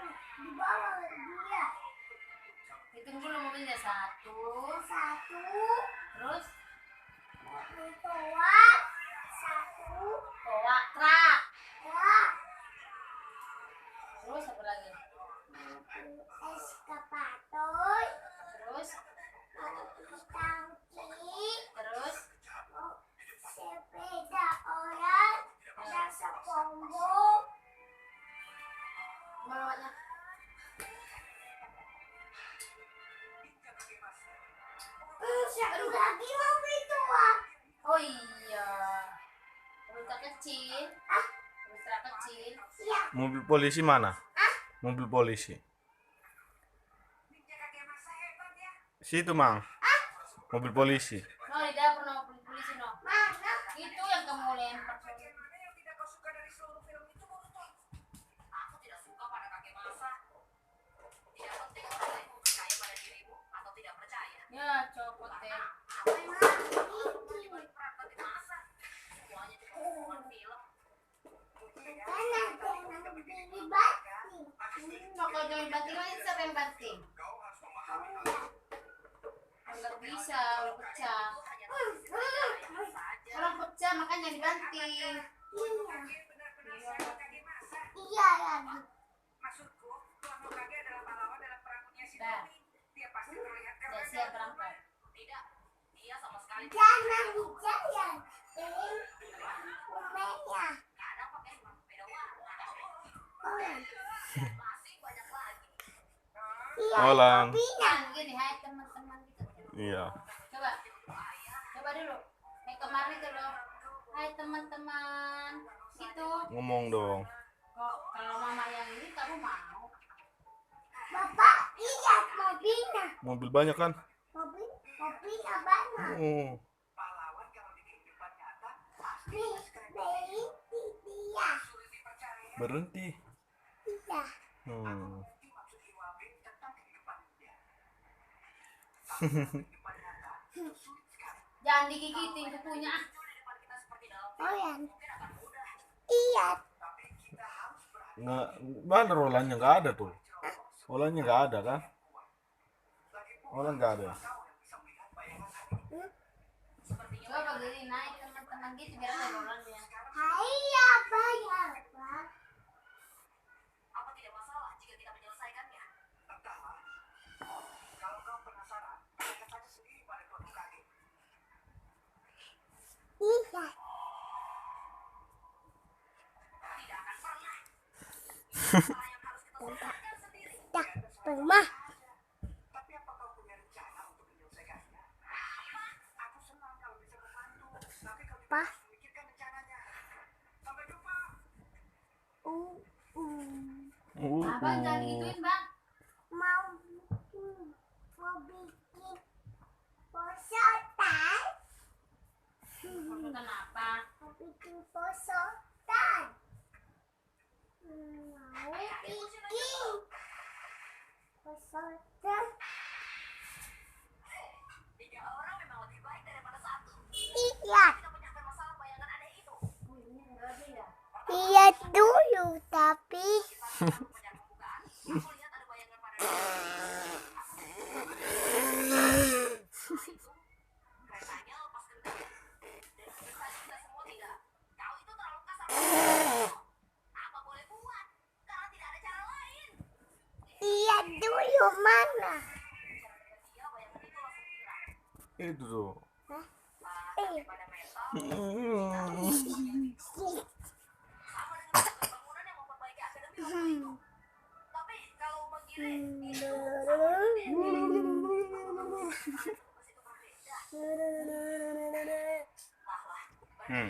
di bawah dia. Hitung dulu mobilnya. Satu. Terus Mobil toa. Satu. toa truk. Ya. Terus apa lagi? Mobil eskavator. Terus Tangki. terus Sepeda orang. Ada sepombong. melawatnya. Satu lagi mobil tua. Oh iya. Mobil truk kecil. Mobil truk kecil. Ya. Mobil polisi mana? Mobil polisi. Situ, Mang. Mobil polisi. No, di dapur no, polisi no. Mana? Itu yang kamu lempar. Ya, copot deh. Kalau jangan banting lagi siapa yang banting? Enggak bisa, udah pecah. Orang pecah makanya dibanting. Iya lagi. Dah. Udah siap berangkat. Jangan dijalan. Umenya. Iya, Olan. kopinya. Gini, hai teman-teman gitu. Iya. Coba dulu. Kayak kemarin itu loh. Hai teman-teman. Gitu. Ngomong dong. Kok kalau mama yang ini kamu mau? Bapak lihat mobilnya. Mobil banyak kan? Mobilnya banyak. Oh. Berhenti dia. Berhenti. Iya. Hmm. Jangan digigitin kukunya. Oh ya. Iya. Nggak, mana rolannya nggak ada tuh. Rolannya nggak ada kan? Rolan nggak ada. Coba begini naik teman-teman gitu biar ada rollernya. Iya bayar Pak. Iya. Tak pernah. Pak. Abang jangan gituin bang. Mau bikin posotan. Maksudnya apa? Mau bikin posotan. Mau bikin posotan. Iya. Iya dulu tapi iya dulu mana? Itu tuh. Eh. Hmm.